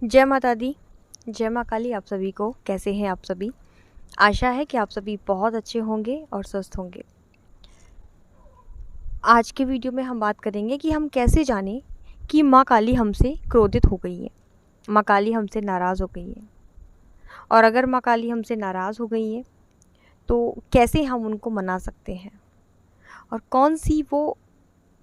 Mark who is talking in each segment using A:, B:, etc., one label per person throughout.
A: जय माता दी, जय माँ काली। आप सभी को कैसे हैं आप सभी? आशा है कि आप सभी बहुत अच्छे होंगे और स्वस्थ होंगे। आज के वीडियो में हम बात करेंगे कि हम कैसे जानें कि माँ काली हमसे क्रोधित हो गई है, माँ काली हमसे नाराज़ हो गई है। और अगर माँ काली हमसे नाराज़ हो गई है तो कैसे हम उनको मना सकते हैं, और कौन सी वो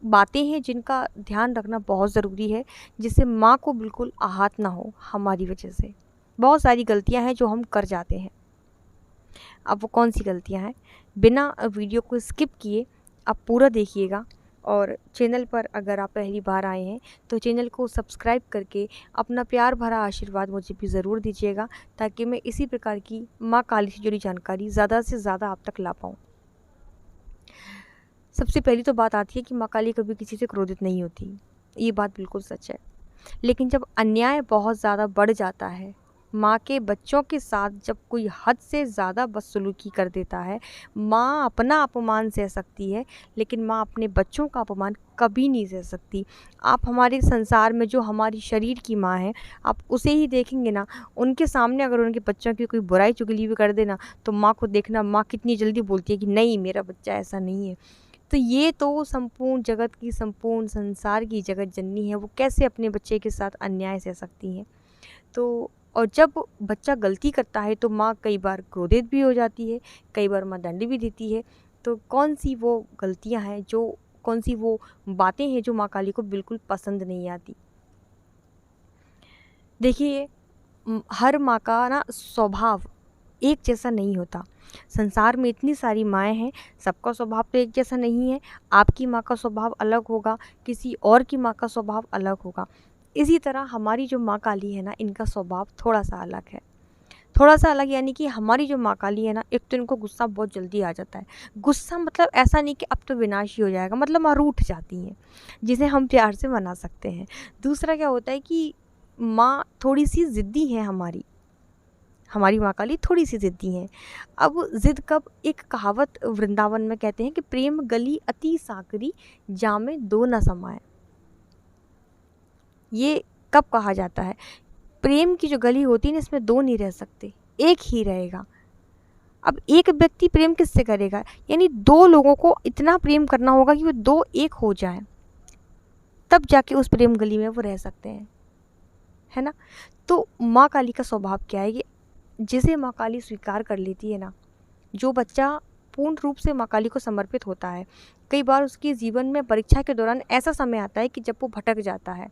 A: बातें हैं जिनका ध्यान रखना बहुत ज़रूरी है, जिससे माँ को बिल्कुल आहत ना हो हमारी वजह से। बहुत सारी गलतियाँ हैं जो हम कर जाते हैं। अब वो कौन सी गलतियाँ हैं, बिना वीडियो को स्किप किए आप पूरा देखिएगा। और चैनल पर अगर आप पहली बार आए हैं तो चैनल को सब्सक्राइब करके अपना प्यार भरा आशीर्वाद मुझे भी ज़रूर दीजिएगा, ताकि मैं इसी प्रकार की माँ काली से जुड़ी जानकारी ज़्यादा से ज़्यादा आप तक ला पाऊँ। सबसे पहली तो बात आती है कि माँ काली कभी किसी से क्रोधित नहीं होती। ये बात बिल्कुल सच है। लेकिन जब अन्याय बहुत ज़्यादा बढ़ जाता है, माँ के बच्चों के साथ जब कोई हद से ज़्यादा बदसलूकी कर देता है, माँ अपना अपमान सह सकती है लेकिन माँ अपने बच्चों का अपमान कभी नहीं सह सकती। आप हमारे संसार में जो हमारी शरीर की माँ है, आप उसे ही देखेंगे ना, उनके सामने अगर उनके बच्चों की कोई बुराई चुगली भी कर देना तो माँ को देखना, माँ कितनी जल्दी बोलती है कि नहीं, मेरा बच्चा ऐसा नहीं है। तो ये तो संपूर्ण जगत की, संपूर्ण संसार की जगत जननी है, वो कैसे अपने बच्चे के साथ अन्याय सह सकती हैं। तो और जब बच्चा गलती करता है तो माँ कई बार क्रोधित भी हो जाती है, कई बार माँ दंड भी देती है। तो कौन सी वो गलतियाँ हैं, जो कौन सी वो बातें हैं जो माँ काली को बिल्कुल पसंद नहीं आती। देखिए, हर माँ का ना स्वभाव एक जैसा नहीं होता। संसार में इतनी सारी माएँ हैं, सबका स्वभाव तो एक जैसा नहीं है। आपकी माँ का स्वभाव अलग होगा, किसी और की माँ का स्वभाव अलग होगा। इसी तरह हमारी जो माँ काली है ना, इनका स्वभाव थोड़ा-सा अलग है। थोड़ा-सा अलग यानी कि हमारी जो माँ काली है ना, एक तो इनको गुस्सा बहुत जल्दी आ जाता है। गुस्सा मतलब ऐसा नहीं कि अब तो विनाश ही हो जाएगा, मतलब माँ रूठ जाती हैं, जिसे हम प्यार से मना सकते हैं। दूसरा क्या होता है कि माँ थोड़ी-सी ज़िद्दी है हमारी माँ काली थोड़ी-सी ज़िद्दी हैं। अब ज़िद कब, एक कहावत वृंदावन में कहते हैं कि प्रेम गली अति साकरी, जामे दो न समाये। ये कब कहा जाता है? प्रेम की जो गली होती है ना, इसमें दो नहीं रह सकते, एक ही रहेगा। अब एक व्यक्ति प्रेम किससे करेगा? यानी दो लोगों को इतना प्रेम करना होगा कि वो दो एक हो जाएँ, तब जाके उस प्रेम गली में वो रह सकते हैं, है ना? तो माँ काली का स्वभाव क्या है कि जिसे माँ काली स्वीकार कर लेती है ना, जो बच्चा पूर्ण रूप से माँ काली को समर्पित होता है, कई बार उसके जीवन में परीक्षा के दौरान ऐसा समय आता है कि जब वो भटक जाता है,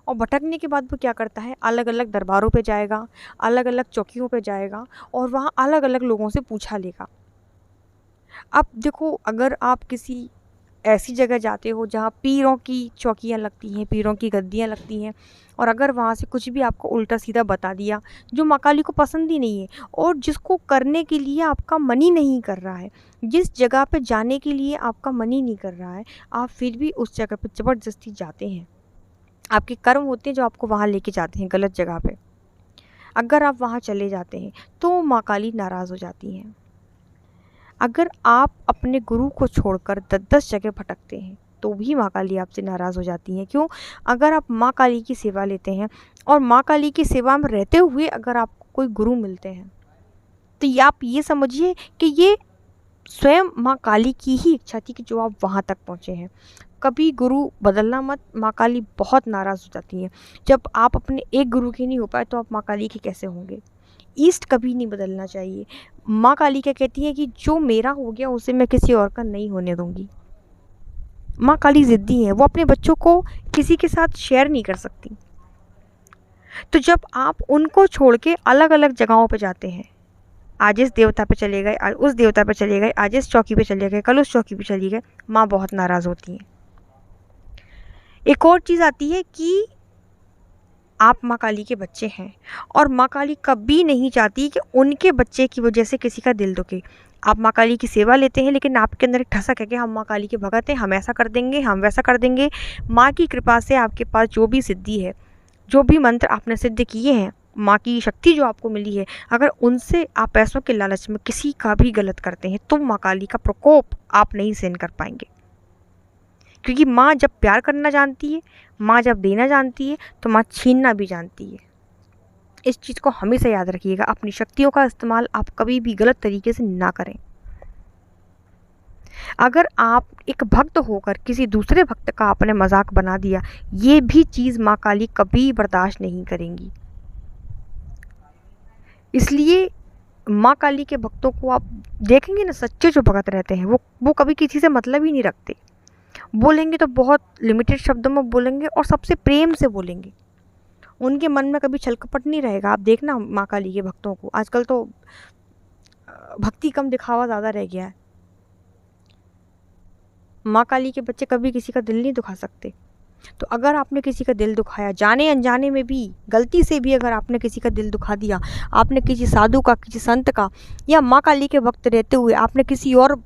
A: और भटकने के बाद वो क्या करता है, अलग अलग दरबारों पे जाएगा, अलग अलग चौकियों पे जाएगा और वहाँ अलग अलग लोगों से पूछा लेगा। अब देखो, अगर आप किसी ऐसी जगह जाते हो जहाँ पीरों की चौकियाँ लगती हैं, पीरों की गद्दियाँ लगती हैं, और अगर वहाँ से कुछ भी आपको उल्टा सीधा बता दिया जो माँ काली को पसंद ही नहीं है, और जिसको करने के लिए आपका मन ही नहीं कर रहा है, जिस जगह पे जाने के लिए आपका मन ही नहीं कर रहा है, आप फिर भी उस जगह पे ज़बरदस्ती जाते हैं। आपके कर्म होते हैं जो आपको वहाँ लेके जाते हैं गलत जगह पे। अगर आप वहाँ चले जाते हैं तो माँ काली नाराज़ हो जाती हैं। अगर आप अपने गुरु को छोड़कर 10-10 जगह भटकते हैं तो भी माँ काली आपसे नाराज़ हो जाती हैं। क्यों? अगर आप माँ काली की सेवा लेते हैं और माँ काली की सेवा में रहते हुए अगर आपको कोई गुरु मिलते हैं, तो ये आप ये समझिए कि ये स्वयं माँ काली की ही इच्छा थी कि जो आप वहाँ तक पहुँचे हैं। कभी गुरु बदलना मत, माँ काली बहुत नाराज़ हो जाती हैं। जब आप अपने एक गुरु के नहीं हो पाए तो आप माँ काली के कैसे होंगे? ईस्ट कभी नहीं बदलना चाहिए। माँ काली क्या कहती है कि जो मेरा हो गया उसे मैं किसी और का नहीं होने दूंगी। माँ काली ज़िद्दी है, वो अपने बच्चों को किसी के साथ शेयर नहीं कर सकती। तो जब आप उनको छोड़ के अलग अलग जगहों पे जाते हैं, आज इस देवता पे चले गए, आज उस देवता पे चले गए, आज इस चौकी पे चले गए, कल उस चौकी पे चली गए, माँ बहुत नाराज़ होती है। एक और चीज़ आती है कि आप माँ काली के बच्चे हैं और माँ काली कभी नहीं चाहती कि उनके बच्चे की वजह से किसी का दिल दुखे। आप माँ काली की सेवा लेते हैं लेकिन आपके अंदर एक ठसक है कि हम माँ काली के भगत हैं, हम ऐसा कर देंगे, हम वैसा कर देंगे। माँ की कृपा से आपके पास जो भी सिद्धि है, जो भी मंत्र आपने सिद्ध किए हैं, माँ की शक्ति जो आपको मिली है, अगर उनसे आप पैसों के लालच में किसी का भी गलत करते हैं तो माँ काली का प्रकोप आप नहीं सहन कर पाएंगे। क्योंकि माँ जब प्यार करना जानती है, माँ जब देना जानती है, तो माँ छीनना भी जानती है। इस चीज़ को हमेशा याद रखिएगा। अपनी शक्तियों का इस्तेमाल आप कभी भी गलत तरीके से ना करें। अगर आप एक भक्त होकर किसी दूसरे भक्त का आपने मजाक बना दिया, ये भी चीज़ माँ काली कभी बर्दाश्त नहीं करेंगी। इसलिए माँ काली के भक्तों को आप देखेंगे ना, सच्चे जो भगत रहते हैं वो कभी किसी से मतलब ही नहीं रखते। बोलेंगे तो बहुत लिमिटेड शब्दों में बोलेंगे और सबसे प्रेम से बोलेंगे। उनके मन में कभी छल कपट नहीं रहेगा। आप देखना माँ काली के भक्तों को, आजकल तो भक्ति कम दिखावा ज़्यादा रह गया है। माँ काली के बच्चे कभी किसी का दिल नहीं दुखा सकते। तो अगर आपने किसी का दिल दुखाया, जाने अनजाने में भी, गलती से भी अगर आपने किसी का दिल दुखा दिया, आपने किसी साधु का, किसी संत का, या माँ काली के भक्त रहते हुए आपने किसी और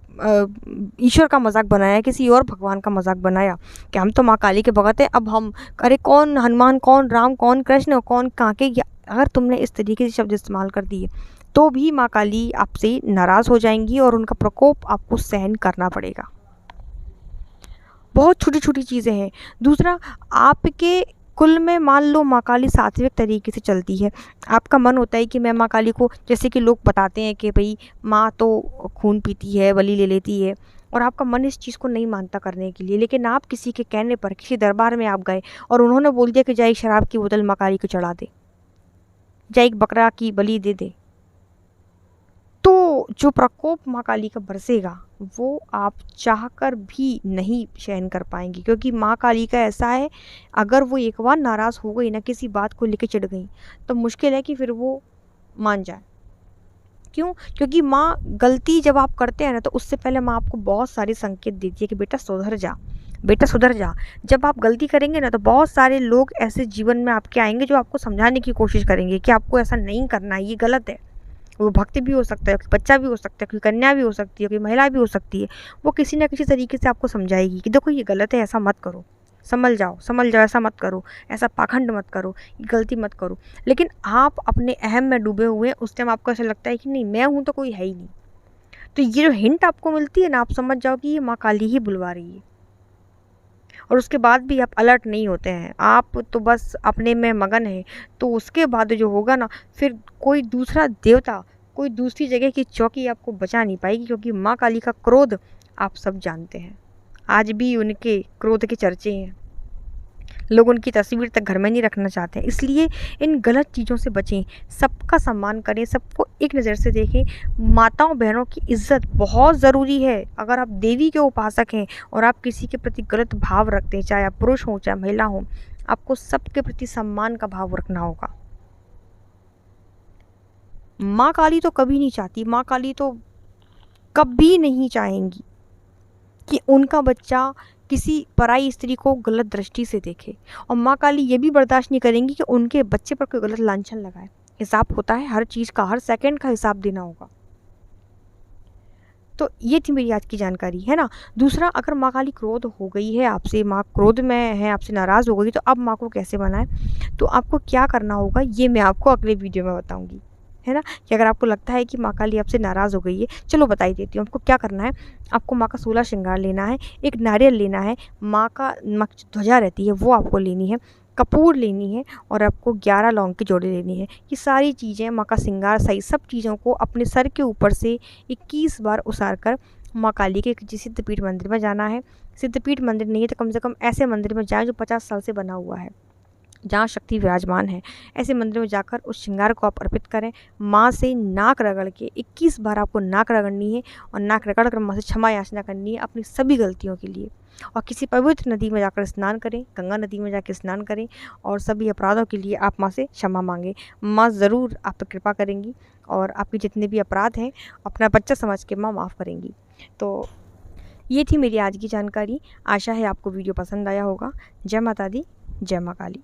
A: ईश्वर का मजाक बनाया, किसी और भगवान का मजाक बनाया कि हम तो माँ काली के भगत हैं, अब हम अरे कौन हनुमान, कौन राम, कौन कृष्ण, कौन कांके, अगर तुमने इस तरीके से शब्द इस्तेमाल कर दिए तो भी माँ काली आपसे नाराज़ हो जाएंगी और उनका प्रकोप आपको सहन करना पड़ेगा। बहुत छोटी छोटी चीज़ें हैं। दूसरा, आपके कुल में मान लो माँ काली सात्विक तरीके से चलती है, आपका मन होता है कि मैं माँ काली को, जैसे कि लोग बताते हैं कि भाई माँ तो खून पीती है, बलि ले लेती है, और आपका मन इस चीज़ को नहीं मानता करने के लिए, लेकिन आप किसी के कहने पर किसी दरबार में आप गए और उन्होंने बोल दिया कि जा एक शराब की बोतल माँ काली को चढ़ा दे, जा एक बकरा की बलि दे दे, तो जो प्रकोप माँ काली का बरसेगा वो आप चाहकर भी नहीं सहन कर पाएंगी। क्योंकि माँ काली का ऐसा है, अगर वो एक बार नाराज़ हो गई ना, किसी बात को लेकर चिढ़ गई, तो मुश्किल है कि फिर वो मान जाए। क्यों? क्योंकि माँ गलती जब आप करते हैं ना, तो उससे पहले माँ आपको बहुत सारे संकेत देती है कि बेटा सुधर जा, बेटा सुधर जा। जब आप गलती करेंगे ना, तो बहुत सारे लोग ऐसे जीवन में आपके आएंगे जो आपको समझाने की कोशिश करेंगे कि आपको ऐसा नहीं करना है, ये गलत है। वो भक्त भी हो सकता है, बच्चा भी हो सकता है, कोई कन्या भी हो सकती है, कोई महिला भी हो सकती है। वो किसी ना किसी तरीके से आपको समझाएगी कि देखो ये गलत है, ऐसा मत करो, संभल जाओ, ऐसा मत करो, ऐसा पाखंड मत करो, ये गलती मत करो। लेकिन आप अपने अहम में डूबे हुए हैं, उस टाइम आपको ऐसा लगता है कि नहीं, मैं हूँ तो कोई है ही नहीं। तो ये जो हिंट आपको मिलती है ना, आप समझ जाओ कि ये माँ काली ही बुलवा रही है। और उसके बाद भी आप अलर्ट नहीं होते हैं, आप तो बस अपने में मगन हैं। तो उसके बाद जो होगा ना, फिर कोई दूसरा देवता, कोई दूसरी जगह की चौकी आपको बचा नहीं पाएगी, क्योंकि माँ काली का क्रोध आप सब जानते हैं। आज भी उनके क्रोध के चर्चे हैं, लोग उनकी तस्वीर तक घर में नहीं रखना चाहते हैं। इसलिए इन गलत चीज़ों से बचें, सबका सम्मान करें, सबको एक नज़र से देखें। माताओं बहनों की इज्जत बहुत ज़रूरी है। अगर आप देवी के उपासक हैं और आप किसी के प्रति गलत भाव रखते हैं, चाहे आप पुरुष हों चाहे महिला हों, आपको सबके प्रति सम्मान का भाव रखना होगा। माँ काली तो कभी नहीं चाहती, माँ काली तो कभी नहीं चाहेंगी कि उनका बच्चा किसी पराई स्त्री को गलत दृष्टि से देखे। और माँ काली ये भी बर्दाश्त नहीं करेंगी कि उनके बच्चे पर कोई गलत लांछन लगाए। हिसाब होता है हर चीज़ का, हर सेकंड का हिसाब देना होगा। तो ये थी मेरी आज की जानकारी, है ना। दूसरा, अगर माँ काली क्रोध हो गई है आपसे, माँ क्रोध में है, आपसे नाराज़ हो गई, तो अब माँ को कैसे मनाएं, तो आपको क्या करना होगा ये मैं आपको अगले वीडियो में बताऊँगी, है ना। कि अगर आपको लगता है कि माँ काली आपसे नाराज़ हो गई है, चलो बता ही देती हूँ आपको क्या करना है। आपको माँ का 16 श्रृंगार लेना है, एक नारियल लेना है, माँ की ध्वजा रहती है वो आपको लेनी है, कपूर लेनी है, और आपको 11 लौंग की जोड़ी लेनी है। ये सारी चीज़ें, माँ का श्रृंगार सही सब चीज़ों को अपने सर के ऊपर से 21 बार उसार कर माँ काली के किसी सिद्धपीठ मंदिर में जाना है। सिद्धपीठ मंदिर नहीं है तो कम से कम ऐसे मंदिर में जाएं जो 50 साल से बना हुआ है, जहाँ शक्ति विराजमान है। ऐसे मंदिर में जाकर उस श्रृंगार को आप अर्पित करें। माँ से नाक रगड़ के 21 बार आपको नाक रगड़नी है, और नाक रगड़ कर माँ से क्षमा याचना करनी है अपनी सभी गलतियों के लिए। और किसी पवित्र नदी में जाकर स्नान करें, गंगा नदी में जाकर स्नान करें, और सभी अपराधों के लिए आप माँ से क्षमा मांगें। माँ ज़रूर आप पर कृपा करेंगी, और आपके जितने भी अपराध हैं अपना बच्चा समझ के माँ माफ़ करेंगी। तो ये थी मेरी आज की जानकारी। आशा है आपको वीडियो पसंद आया होगा। जय माता दी, जय माँ काली।